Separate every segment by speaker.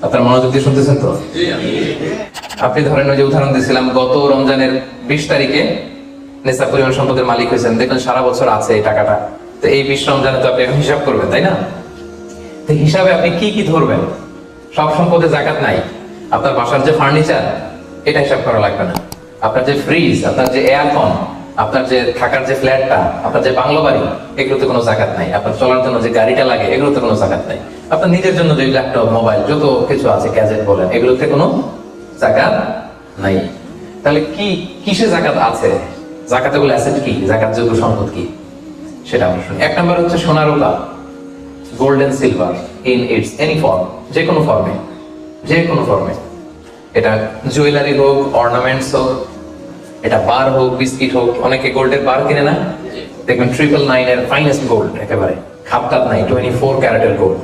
Speaker 1: আপনার মনোযোগ দিয়ে শুনতেছেন তো? আপনি ধরেন ওই যে উদাহরণ দিয়েছিলাম, গত রমজানের 20 তারিখে নেশা পরিমাণ সম্পদের মালিক হয়েছেন, দেখলেন সারা বছর আছে এই টাকাটা। তো এই 20 রমজানে তো আপনি এখন হিসাব করবেন, তাই না? তো হিসাবে আপনি কি কি ধরবেন? সব সম্পদে জাকাত নাই। আপনার বাসার যে ফার্নিচার, এটা হিসাব করা লাগবে না। আপনার যে ফ্রিজ, আপনার যে এয়ারকন, আপনার যে থাকার যে ফ্ল্যাটটা, আপনার যে বাংলো বাড়ি, এগুলোতে কোনো জাকাত নাই। আপনার চলার জন্য যে গাড়িটা লাগে, এগুলোতে কোনো জাকাত নাই। আপনার নিজের জন্য যে ল্যাপটপ, মোবাইল, যত কিছু আছে, গ্যাজেট বলেন, এগুলোতে কোনো জাকাত নাই। তাহলে কি কিসে জাকাত আছে? জাকাতেবল অ্যাসেট কি, জাকাতযোগ্য সম্পদ কি, সেটা আমরা শুনি। 1 নম্বর হচ্ছে সোনা রূপা, gold and silver in its any form, যে কোনো ফর্মে, যে কোনো ফর্মে। এটা জুয়েলারি হোক, অর্নামেন্টস হোক, এটা বার হোক, বিস্কিট হোক। অনেকে গোল্ডের বার কিনে না, দেখবেন 999 এর ফাইনেস্ট গোল্ড, একেবারে খাপটাপ নাই, 24 ক্যারেটের গোল্ড,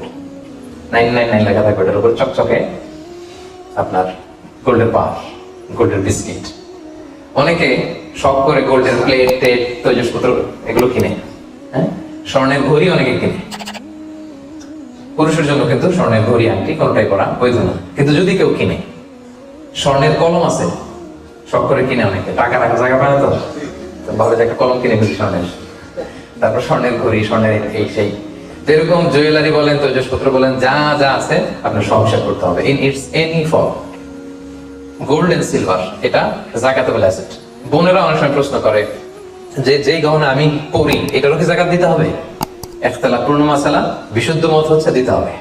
Speaker 1: 999 লেখা থাকবে ওটার উপর চকচকে আপনার গোল্ডের বার, গোল্ডের বিস্কিট। অনেকে শখ করে গোল্ডের প্লেট, টেট, তৈজসপত্র এগুলো কিনে। হ্যাঁ, স্বর্ণের ঘড়ি অনেকে কিনে। পুরুষের জন্য কিন্তু স্বর্ণের ঘড়ি, আংটি কোনটাই করা বৈধ না। কিন্তু যদি কেউ কিনে, স্বর্ণের কলম আছে, শখ করে কিনে অনেকে, টাকা রাখা জায়গা পায় না, তো ভালো যে একটা কলম কিনে ফেলছি স্বর্ণের। তারপর স্বর্ণের ঘড়ি, স্বর্ণের এই সেই, যেরকম জুয়েলারি বলেন, তৈজসপত্র বলেন, যা যা আছে আপনার সব হিসাব করতে হবে in its any form. Gold and silver এটা জাকাতেবল অ্যাসেট। বোনেরা অনেক সময় প্রশ্ন করে যে যেই গহনা আমি পরি, এটারও কি জাকাত দিতে হবে? একতলা পূর্ণ মাসালা, বিশুদ্ধ মত হচ্ছে দিতে হবে।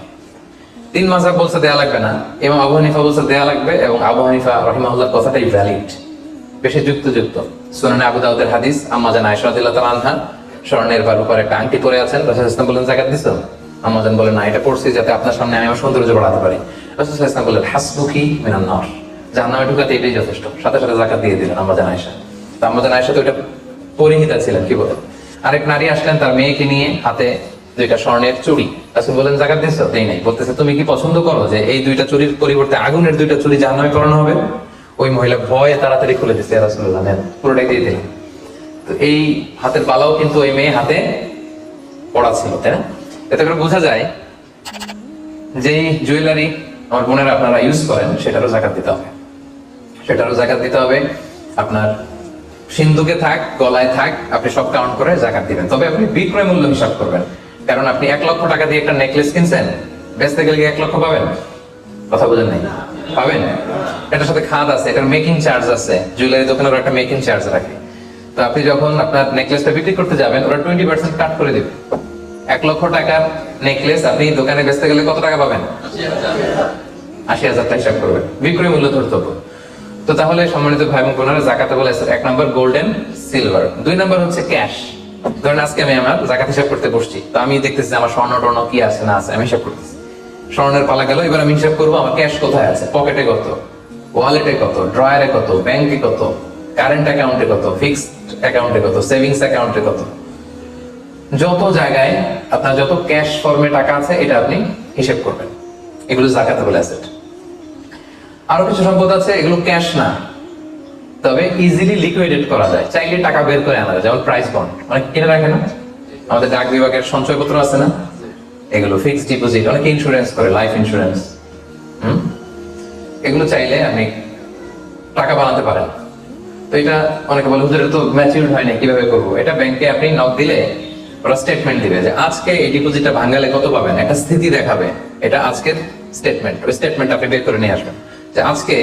Speaker 1: 3 মাযহাব বলছে দেয়া লাগবে না, এবং আবু হানিফা বলছে দেয়া লাগবে, এবং আবু হানিফা রাহিমাহুল্লাহর কথাটাই ভ্যালিড, বেশি যুক্তিযুক্ত। সুনানে আবু দাউদের হাদিস, আম্মা জান আয়েশা রাদিয়াল্লাহু তাআলা আনহা স্বর্ণের বা রূপার একটা আংটি পরে আছেন। রাসূল সাল্লাল্লাহু আলাইহি ওয়াসাল্লাম বলেন জাকাত দিছো? আম্মা জান বলেন না, এটা পড়ছি যাতে আপনার সামনে আমি আমার সৌন্দর্য বাড়াতে পারি। রাসূল সাল্লাল্লাহু আলাইহি ওয়াসাল্লাম বলেন হাসবুকি মিনান নার, জাহান্নামে ঢুকাতে এটাই যথেষ্ট। সাথে সাথে জাকাত দিয়ে দিলেন আম্মা জান আয়েশা। তো আম্মা জান আয়েশা তো এটা পরিহিতা ছিলেন, কি বলে। আরেক নারী আসলেন তার মেয়েকে নিয়ে, হাতে 2টা স্বর্ণের চুড়ি। রাসূল বলেন জাকাত দিছো? দেই নাই। বলতেছে তুমি কি পছন্দ করো যে এই 2টা চুড়ির পরিবর্তে আগুনের 2টা চুড়ি জাহান্নামে করানো হবে? ওই মহিলা ভয়ে তাড়াতাড়ি খুলে দিচ্ছে, রাসূলুল্লাহ নেন, পুরোটাই দিয়ে দিলেন। তো এই হাতের বালাও কিন্তু ওই মেয়ে হাতে পড়া ছিল, তাই না? এতে করে বোঝা যায় যে জুয়েলারি আমার বোনেরা আপনারা ইউজ করেন, সেটারও জাকাত দিতে হবে, সেটারও জাকাত দিতে হবে। আপনার সিন্ধুকে থাক, গলায় থাক, আপনি সব কাউন্ট করে জাকাত দিবেন। তবে আপনি বিক্রয় মূল্য হিসাব করবেন, কারণ আপনি 1 লক্ষ টাকা দিয়ে একটা নেকলেস কিনছেন, বেচতে গেলে 1 লক্ষ পাবেন? কথা বোঝেন নাই? পাবেন। এটার সাথে খাদ আছে, এটার মেকিং চার্জ আছে, জুয়েলারি দোকানের একটা মেকিং চার্জ রাখে। তো আপনি যখন আপনার নেকলেসটা বিক্রি করতে যাবেন, ওরা 20% কাট করে দিবে। 1 লক্ষ টাকার নেকলেস আপনি দোকানে বেচতে গেলে কত টাকা পাবেন? 80,000 টাকা হিসাব করবেন, বিক্রয় মূল্য ধরতে হবে। তো তাহলে সম্মানিত ভাই বোন বোনেরা, জাকাতেবল অ্যাসেট 1 নম্বর গোল্ডেন সিলভার। 2 নম্বর হচ্ছে ক্যাশ। ধরেন আজকে আমি আমার জাকাত হিসাব করতে বসছি, তো আমি দেখতেছি আমার স্বর্ণ টর্ণ কি আছে না আছে, আমি হিসাব করতেছি। স্বর্ণের পালা গেল, এবার আমি হিসাব করবো আমার ক্যাশ কোথায় আছে, পকেটে কত, ওয়ালেটে কত, ড্রয়ারে কত, ব্যাংকে কত, কারেন্ট অ্যাকাউন্টে কত, ফিক্সড অ্যাকাউন্টে কত, সেভিংস অ্যাকাউন্টে কত। যত জায়গায় আপনার যত ক্যাশ ফর্মে টাকা আছে, এটা আপনি হিসাব করবেন। এগুলো জাকাতেবল অ্যাসেট। আরো কিছু সম্পদ আছে, এগুলো ক্যাশ না, তবে ইজিলি লিকুইডেট করা যায়, চাইলে টাকা বের করে আনা যায়। যেমন প্রাইস বন্ড অনেক কিনে রাখে না, আমাদের ডাক বিভাগের সঞ্চয়পত্র আছে না, এগুলো ফিক্সড ডিপোজিট, অনেকে ইন্স্যুরেন্স করে, লাইফ ইন্স্যুরেন্স। এগুলো চাইলে আপনি টাকা বানাতে পারেন। তো এটা অনেকে বলে হুজুর তো ম্যাচিউরড হয় না, কিভাবে করবো? এটা ব্যাংকে আপনি নক দিলে ওরা স্টেটমেন্ট দিবে যে আজকে এই ডিপোজিটটা ভাঙালে কত পাবেন, একটা স্থিতি দেখাবে। এটা আজকের স্টেটমেন্ট, ওই স্টেটমেন্ট আপনি বের করে নিয়ে আসবেন যে আজকে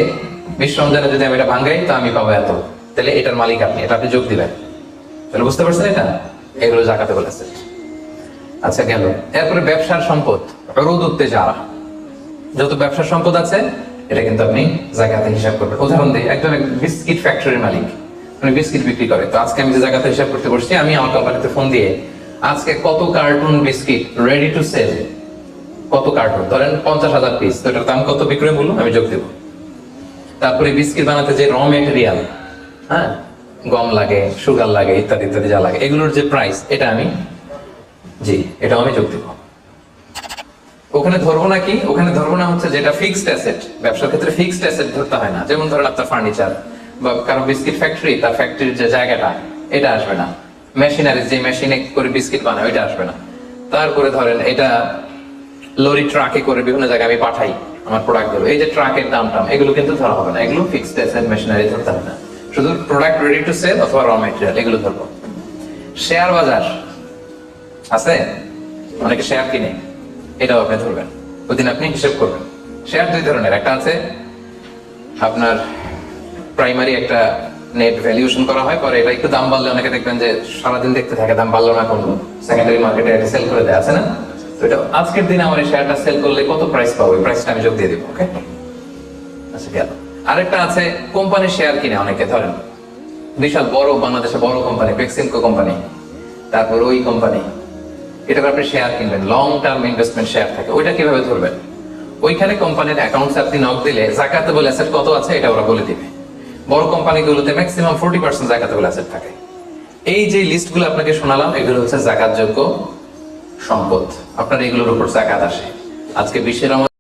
Speaker 1: 20 রমজানে যদি আমি এটা ভাঙাই তো আমি পাবো এত, তাহলে এটার মালিক আপনি, এটা আপনি যোগ দিবেন। তাহলে বুঝতে পারছেন এটা? এগুলো জাকাতেবল অ্যাসেট। আচ্ছা গেল। এরপরে ব্যবসার সম্পদ, উরুদ উত্তেজারা, যত ব্যবসার সম্পদ আছে এটা কিন্তু আপনি জাকাতে হিসাব করবেন। উদাহরণ দিই, একজন বিস্কিট ফ্যাক্টরির মালিক, উনি বিস্কিট বিক্রি করে। তো আজকে আমি যে জাকাতে হিসাব করতে বসছি, আমি আমার কোম্পানিতে ফোন দিয়ে আজকে কত carton biscuit ready to sell, কত কার্টুন, ধরেন 50,000 পিস, তো এটার দাম কত, বিক্রয় মূল্য আমি যোগ দেবো। তারপরে বিস্কিট বানাতে যে র মেটেরিয়াল, হ্যাঁ, গম লাগে, সুগার লাগে, ইত্যাদি ইত্যাদি যা লাগে, এগুলোর যে প্রাইস, এটা আমি এটাও আমি যোগ দেবো। ওখানে ধরবো না কি, ওখানে ধরবো না হচ্ছে যেটা ফিক্সড অ্যাসেট। ব্যবসার ক্ষেত্রে ফিক্সড অ্যাসেট ধরতে হয় না। যেমন ধরেন আপনার ফার্নিচার বা কারো বিস্কিট ফ্যাক্টরি, তার ফ্যাক্টরির যে জায়গাটা, এটা আসবে না। মেশিনারি, যে মেশিনে করে বিস্কিট বানায়, ওইটা আসবে না। তারপরে ধরেন এটা লরি ট্রাকে করে বিভিন্ন জায়গায় আমি পাঠাই, আমার প্রোডাক্ট গুলো, এই যে ট্রাকের দাম টাম এগুলো কিন্তু ধরা হবে না, এগুলো ফিক্সড অ্যাসেট মেশিনারি ধরতে হবে না, শুধু প্রোডাক্ট রেডি টু সেল অথবা র ম্যাটেরিয়াল এগুলো ধরবো। শেয়ার বাজার আছে, অনেকে শেয়ার কিনে, এটাও আপনি ধরবেন, ওইদিন আপনি হিসেব করবেন। শেয়ার দুই ধরনের, একটা আছে আপনার প্রাইমারি একটা নেট ভ্যালুয়েশন করা হয়, পরে এটা একটু দাম বাড়লে অনেকে দেখবেন যে সারাদিন দেখতে থাকে দাম বাড়লো না কমলো, সেকেন্ডারি মার্কেটে এটা সেল করে দেয়, আছে না? তো এটা আজকের দিনে আমার এই শেয়ারটা সেল করলে কত প্রাইস পাবো, এই প্রাইসটা আমি যোগ দিয়ে দিব। ওকে, আচ্ছা গেল। আরেকটা আছে কোম্পানির শেয়ার কিনে, অনেকে ধরেন বিশাল বড় বাংলাদেশে বড় কোম্পানি বেক্সিমকো কোম্পানি, তারপর ওই কোম্পানি, এটা আপনি শেয়ার কিনবেন, লং টার্ম ইনভেস্টমেন্ট শেয়ার থাকে, ওইটা কিভাবে ধরবেন? ওইখানে কোম্পানির অ্যাকাউন্টস আপনি নক দিলে জাকাতেবল অ্যাসেট কত আছে এটা ওরা বলে দিবে। বড় কোম্পানিগুলোতে ম্যাক্সিমাম 40% জাকাতেবল অ্যাসেট থাকে। এই যে লিস্টগুলো আপনাকে শোনালাম এগুলো হচ্ছে জাকাতযোগ্য সম্পদ, আপনার এগুলোর উপর জাকাত আসে। আজকে 20 রমজান